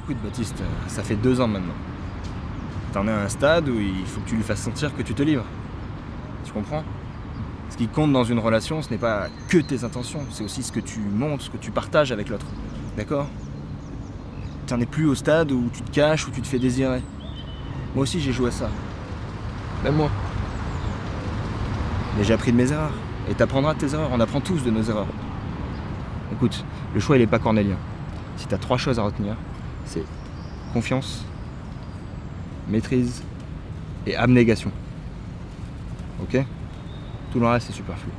Écoute Baptiste, ça fait 2 ans maintenant. T'en es à un stade où il faut que tu lui fasses sentir que tu te livres. Tu comprends? Ce qui compte dans une relation, ce n'est pas que tes intentions, c'est aussi ce que tu montres, ce que tu partages avec l'autre. D'accord? T'en es plus au stade où tu te caches, où tu te fais désirer. Moi aussi j'ai joué à ça. Même moi. Mais j'ai appris de mes erreurs. Et t'apprendras de tes erreurs, on apprend tous de nos erreurs. Écoute, le choix il est pas cornélien. Si t'as 3 choses à retenir, c'est confiance, maîtrise et abnégation. Ok? Tout le reste c'est superflu.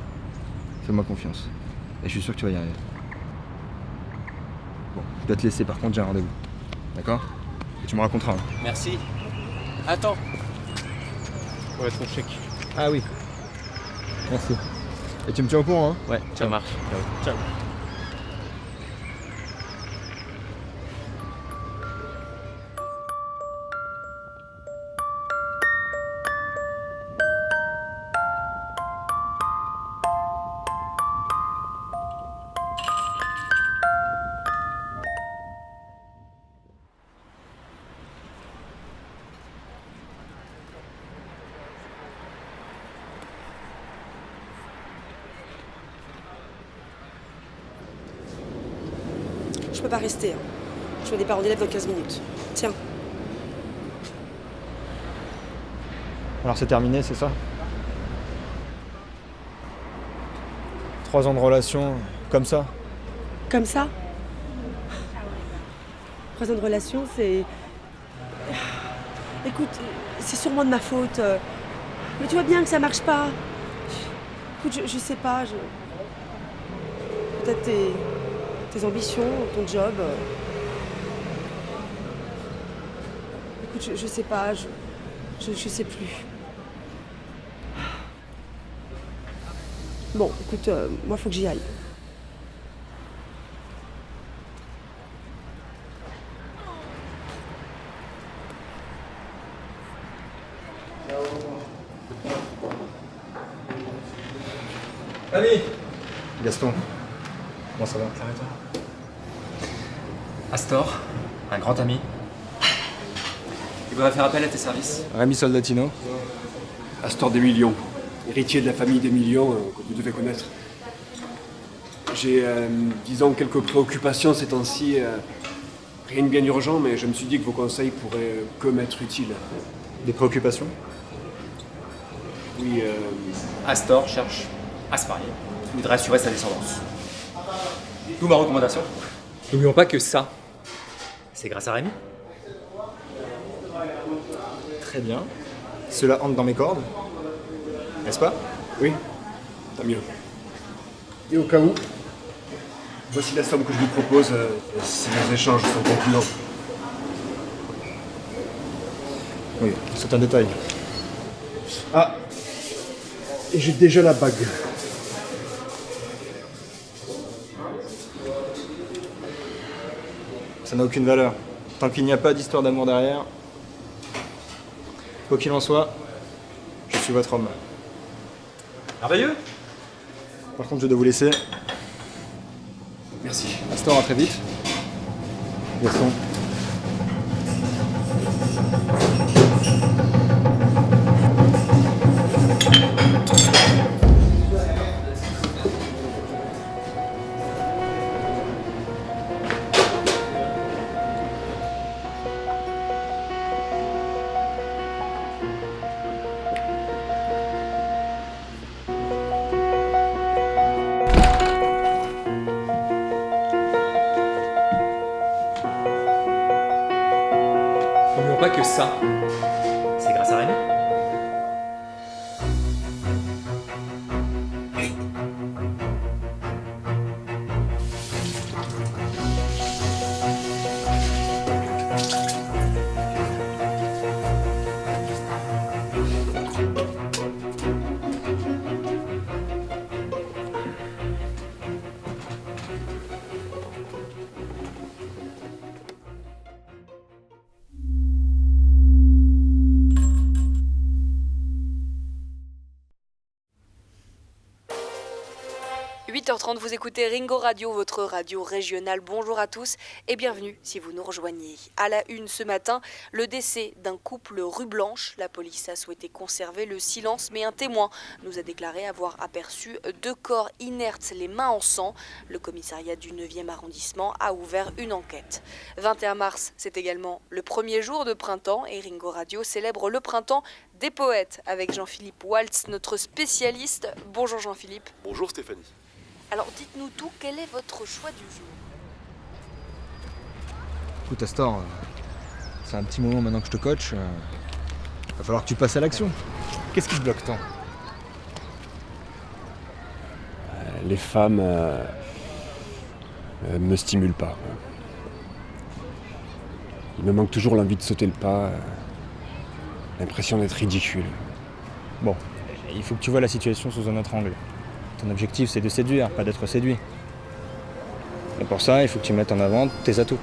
Fais-moi confiance. Et je suis sûr que tu vas y arriver. Bon, je dois te laisser par contre, j'ai un rendez-vous. D'accord? Et tu me raconteras. Hein. Merci. Attends. Ouais, ton chèque. Ah oui. Merci. Et tu me tiens au courant, hein? Ouais, ça marche. Ciao. Je peux pas rester. Hein. Je fais des parents d'élèves dans 15 minutes. Tiens. Alors c'est terminé, c'est ça? 3 ans de relation, comme ça? Comme ça 3 ans de relation, c'est... Écoute, c'est sûrement de ma faute. Mais tu vois bien que ça marche pas. Écoute, je sais pas, peut-être tes ambitions, ton job. Écoute, je sais pas, je sais plus. Bon, écoute, moi faut que j'y aille. Allez Gaston, comment ça va? Ça va toi? Astor, un grand ami. Il voudrait faire appel à tes services. Rémi Soldatino. Astor des Millions, héritier de la famille des Millions que vous devez connaître. J'ai, disons, quelques préoccupations ces temps-ci. Rien de bien urgent, mais je me suis dit que vos conseils pourraient que m'être utiles. Des préoccupations? Oui, Astor cherche à se marier. Il voudrait assurer sa descendance. D'où ma recommandation. N'oublions pas que ça, c'est grâce à Rémi. Très bien. Cela entre dans mes cordes, n'est-ce pas? oui, tant mieux. Et au cas où, voici la somme que je vous propose si nos échanges sont concluants. Oui, c'est un détail. Ah, et j'ai déjà la bague. Ça n'a aucune valeur. Tant qu'il n'y a pas d'histoire d'amour derrière, quoi qu'il en soit, je suis votre homme. Merveilleux. Par contre, je dois vous laisser. Merci. Astor, à très vite. Gaston. N'oublions pas que ça, c'est grâce à Rémi. 8h30, vous écoutez Ringo Radio, votre radio régionale. Bonjour à tous et bienvenue si vous nous rejoignez. À la une ce matin, le décès d'un couple rue Blanche. La police a souhaité conserver le silence, mais un témoin nous a déclaré avoir aperçu 2 corps inertes, les mains en sang. Le commissariat du 9e arrondissement a ouvert une enquête. 21 mars, c'est également le premier jour de printemps et Ringo Radio célèbre le printemps des poètes avec Jean-Philippe Waltz, notre spécialiste. Bonjour Jean-Philippe. Bonjour Stéphanie. Alors dites-nous tout, quel est votre choix du jour? Écoute Astor, c'est un petit moment maintenant que je te coach. Va falloir que tu passes à l'action. Qu'est-ce qui te bloque tant? Les femmes me stimulent pas. Il me manque toujours l'envie de sauter le pas, l'impression d'être ridicule. Bon, il faut que tu vois la situation sous un autre angle. Ton objectif, c'est de séduire, pas d'être séduit. Et pour ça, il faut que tu mettes en avant tes atouts.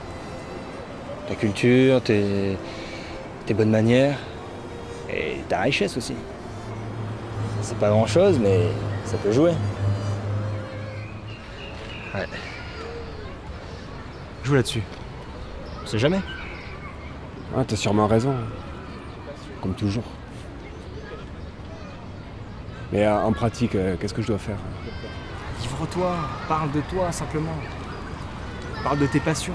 Ta culture, tes bonnes manières et ta richesse aussi. C'est pas grand-chose, mais ça peut jouer. Ouais. Joue là-dessus. On sait jamais. Ah, t'as sûrement raison. Comme toujours. Mais en pratique, qu'est-ce que je dois faire? Livre-toi, parle de toi simplement. Parle de tes passions.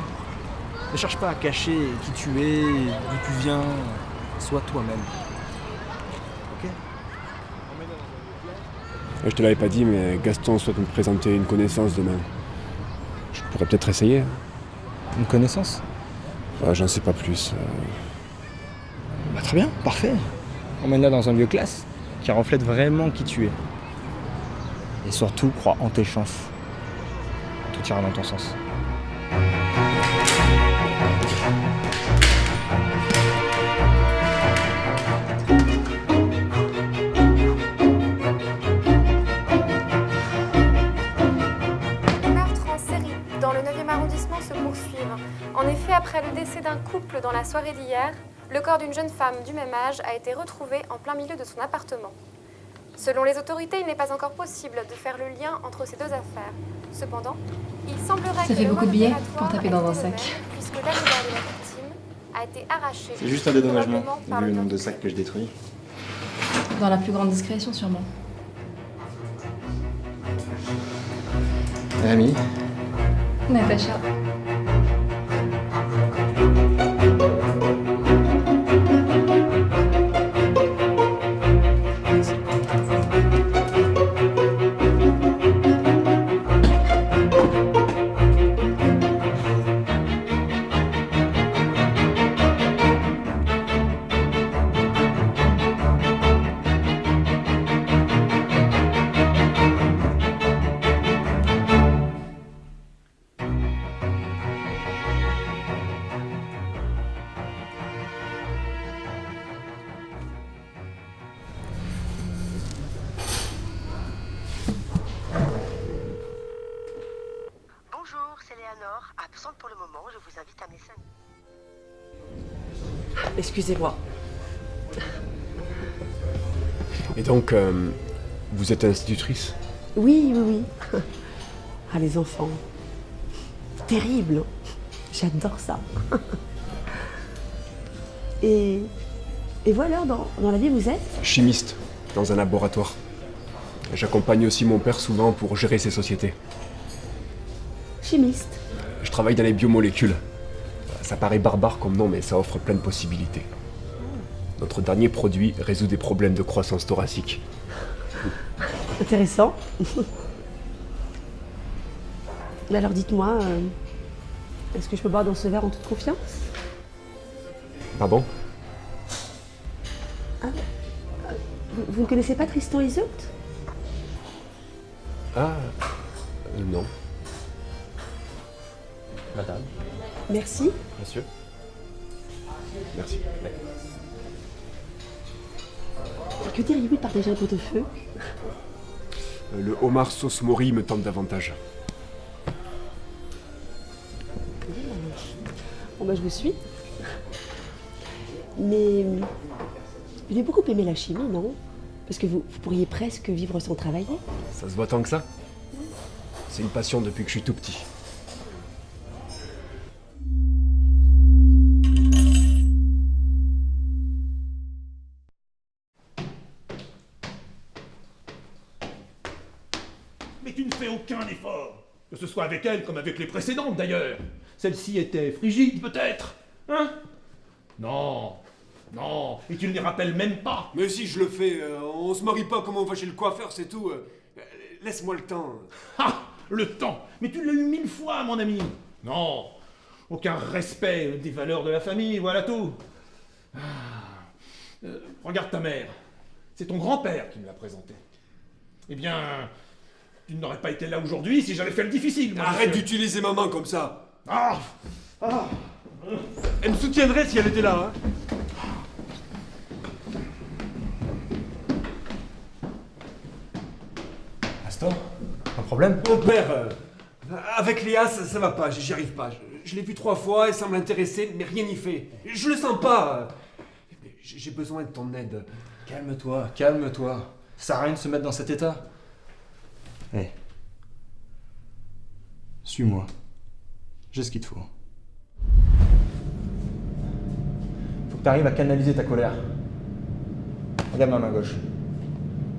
Ne cherche pas à cacher qui tu es, d'où tu viens. Sois toi-même. Ok? Je te l'avais pas dit, mais Gaston souhaite me présenter une connaissance demain. Je pourrais peut-être essayer. Une connaissance? J'en sais pas plus. Bah, très bien, parfait. Emmène-la dans un lieu classe qui reflète vraiment qui tu es. Et surtout, crois en tes chances. Tout ira dans ton sens. Les meurtres en série dans le 9e arrondissement se poursuivent. En effet, après le décès d'un couple dans la soirée d'hier, le corps d'une jeune femme du même âge a été retrouvé en plein milieu de son appartement. Selon les autorités, il n'est pas encore possible de faire le lien entre ces 2 affaires. Cependant, il semblerait Ça que fait le beaucoup de mode billets opératoire pour taper a dans un été le sac. même, puisque l'abdomen de la victime a été arraché. C'est juste un dédommagement, probablement par vu le nombre de meurtrier. sacs que je détruis. Dans la plus grande discrétion, sûrement. Rémi, Natacha. Bonjour, c'est Léonore. Absente pour le moment, je vous invite à mes scènes. Excusez-moi. Et donc, vous êtes institutrice? Oui, oui, oui. Ah, les enfants. Terrible. J'adore ça. Et voilà, dans la vie, vous êtes? Chimiste, dans un laboratoire. J'accompagne aussi mon père souvent pour gérer ses sociétés. Chimiste. Je travaille dans les biomolécules. Ça paraît barbare comme nom, mais ça offre plein de possibilités. Notre dernier produit résout des problèmes de croissance thoracique. Intéressant. Mais alors dites-moi, est-ce que je peux boire dans ce verre en toute confiance? Pardon? Vous ne connaissez pas Tristan Iseult? Ah, non. madame, Merci. monsieur. Merci. Et que diriez-vous de partager un pot-au-feu? Le homard sauce mori me tente davantage. Bon bah je vous suis. Mais vous avez beaucoup aimé la chimie, non? Parce que vous pourriez presque vivre sans travailler. Ça se voit tant que ça? C'est une passion depuis que je suis tout petit. Mais tu ne fais aucun effort. Que ce soit avec elle comme avec les précédentes d'ailleurs. Celle-ci était frigide peut-être. Hein? Non. Non. Et tu ne les rappelles même pas. Mais si je le fais, on se marie pas comme on va chez le coiffeur, c'est tout. Laisse-moi le temps. Ah! Le temps. Mais tu l'as eu 1000 fois, mon ami. Non. Aucun respect des valeurs de la famille, voilà tout. Ah. Regarde ta mère. C'est ton grand-père qui me l'a présentée. Eh bien, tu n'aurais pas été là aujourd'hui si j'avais fait le difficile. Moi, Arrête monsieur. d'utiliser ma main comme ça. Ah! Ah! Elle me soutiendrait si elle était là, hein. Astor, un problème? Mon père, avec Léa, ça va pas, j'y arrive pas. Je l'ai vu 3 fois, elle semble intéressée, mais rien n'y fait. Je le sens pas. J'ai besoin de ton aide. Calme-toi, calme-toi. Ça sert à rien de se mettre dans cet état. Hé. Suis-moi. J'ai ce qu'il te faut. Faut que tu arrives à canaliser ta colère. Regarde ma main gauche.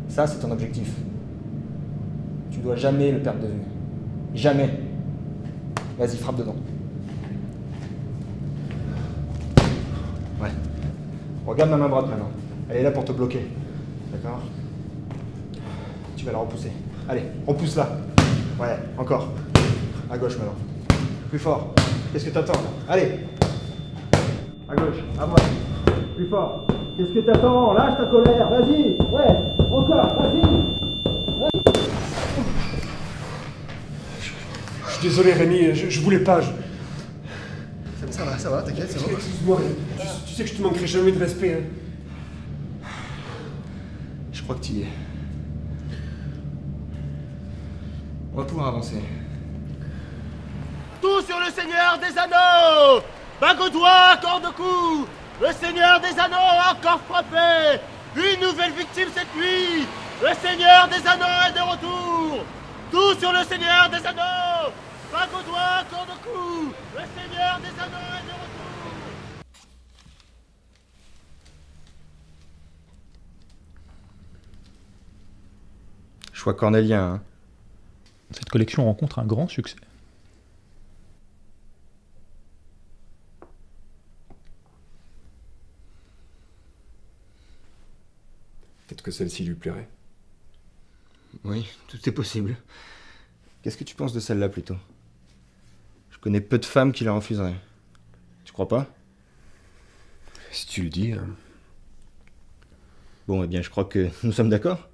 Ça, c'est ton objectif. Tu dois jamais le perdre de vue. Jamais. Vas-y, frappe dedans. Ouais. Regarde ma main droite maintenant. Elle est là pour te bloquer. D'accord? Tu vas la repousser. Allez, repousse-la. Ouais, encore. À gauche maintenant. Plus fort. Qu'est-ce que t'attends là? Allez. À gauche, à droite. Plus fort. Qu'est-ce que t'attends? Lâche ta colère, vas-y. Ouais, encore, vas-y. Je suis désolé Rémi, je voulais pas. Ça va, t'inquiète, c'est bon. Excuse-moi, tu sais que je te manquerai jamais de respect. Hein. Je crois que tu y es. On va pouvoir avancer. Tout sur le Seigneur des Anneaux! Bagodois, corps de cou! Le Seigneur des Anneaux a encore frappé! Une nouvelle victime cette nuit! Le Seigneur des Anneaux est de retour! Tout sur le Seigneur des Anneaux! Bagodois, corps de cou! Le Seigneur des Anneaux est de retour! Choix cornélien, hein. Cette collection rencontre un grand succès. Peut-être que celle-ci lui plairait. Oui, tout est possible. Qu'est-ce que tu penses de celle-là plutôt? Je connais peu de femmes qui la refuseraient. Tu crois pas? Si tu le dis. Hein. Bon, eh bien, je crois que nous sommes d'accord.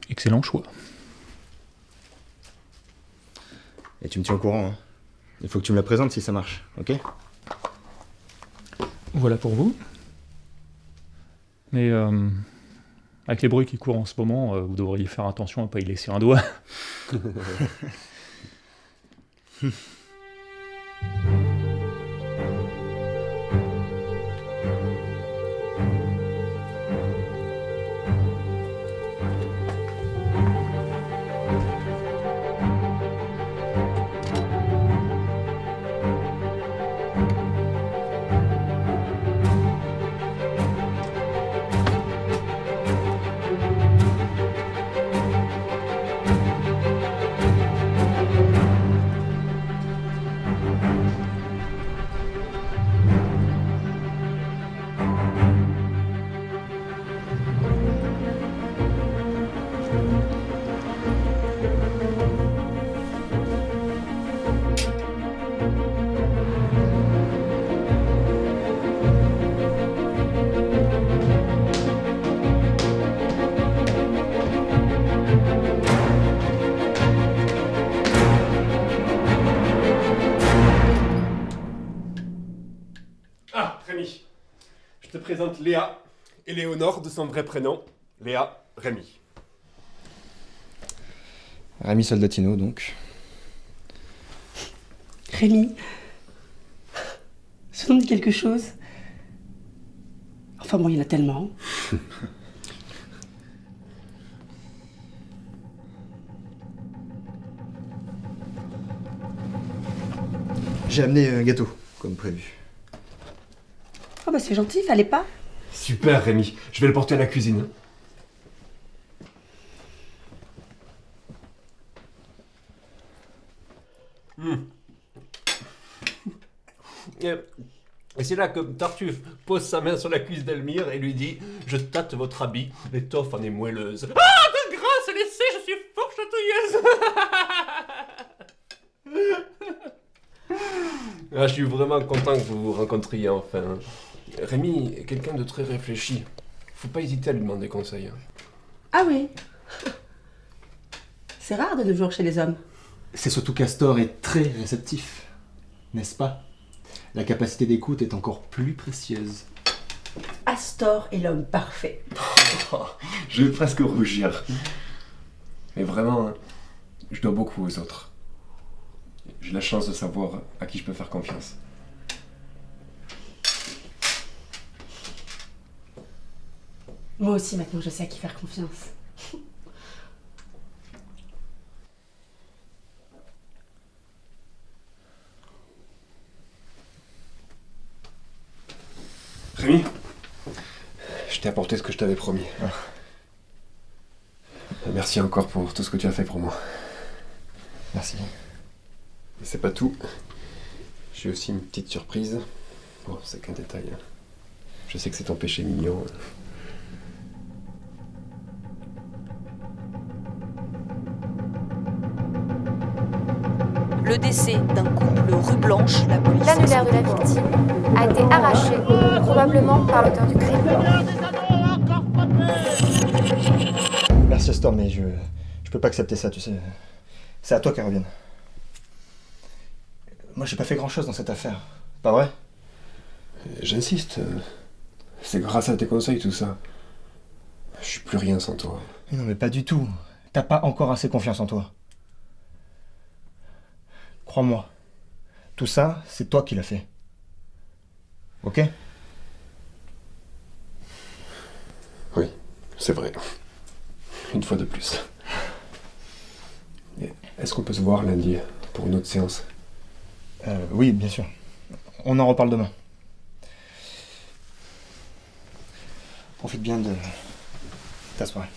Excellent choix. Et tu me tiens au courant, hein. Il faut que tu me la présentes si ça marche, ok? Voilà pour vous. Mais avec les bruits qui courent en ce moment, vous devriez faire attention à ne pas y laisser un doigt. Ah, Rémi. Je te présente Léa et Léonore de son vrai prénom. Léa, Rémi. Rémi Soldatino, donc. Rémi, ce nom dit quelque chose. Enfin bon, il y en a tellement. J'ai amené un gâteau, comme prévu. Oh bah c'est gentil, fallait pas. Super Rémi, je vais le porter à la cuisine. Et c'est là que Tartuffe pose sa main sur la cuisse d'Elmire et lui dit « Je tâte votre habit, l'étoffe en est moelleuse. » Ah, de grâce, laissez, je suis fort chatouilleuse. Ah, je suis vraiment content que vous vous rencontriez enfin. Rémi est quelqu'un de très réfléchi. Faut pas hésiter à lui demander conseil. Ah oui. C'est rare de nos jours chez les hommes. C'est surtout qu'Astor est très réceptif, n'est-ce pas? La capacité d'écoute est encore plus précieuse. Astor est l'homme parfait. Je vais presque rougir. Mais vraiment, je dois beaucoup aux autres. J'ai la chance de savoir à qui je peux faire confiance. Moi aussi maintenant je sais à qui faire confiance. Rémi, je t'ai apporté ce que je t'avais promis. Merci encore pour tout ce que tu as fait pour moi. Merci. Et c'est pas tout. J'ai aussi une petite surprise. Bon, c'est qu'un détail. Je sais que c'est ton péché mignon. Le décès d'un couple rue Blanche, la police... L'annulaire de la victime a été arraché, probablement par l'auteur du crime. Merci Astor, mais je peux pas accepter ça, tu sais. C'est à toi qu'elle revienne. Moi, j'ai pas fait grand-chose dans cette affaire. Pas vrai? J'insiste. C'est grâce à tes conseils, tout ça. Je suis plus rien sans toi. Mais non, mais pas du tout. T'as pas encore assez confiance en toi. Crois-moi. Tout ça, c'est toi qui l'as fait. Ok? Oui, c'est vrai. Une fois de plus. Est-ce qu'on peut se voir lundi pour une autre séance? Oui, bien sûr. On en reparle demain. Profite bien de ta soirée.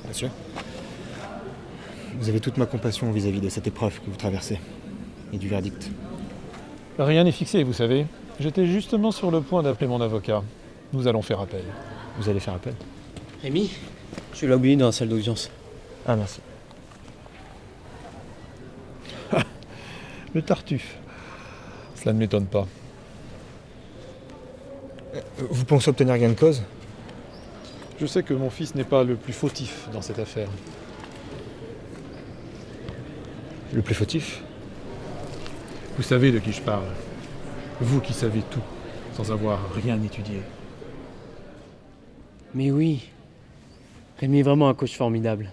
Monsieur, vous avez toute ma compassion vis-à-vis de cette épreuve que vous traversez et du verdict. Rien n'est fixé, vous savez. J'étais justement sur le point d'appeler mon avocat. Nous allons faire appel. Vous allez faire appel? Rémi, tu l'as oublié dans la salle d'audience. Ah, merci. Le Tartuffe. Cela ne m'étonne pas. Vous pensez obtenir gain de cause? Je sais que mon fils n'est pas le plus fautif dans cette affaire. Le plus fautif? Vous savez de qui je parle. Vous qui savez tout, sans avoir rien étudié. Mais oui, Rémi est vraiment un coach formidable.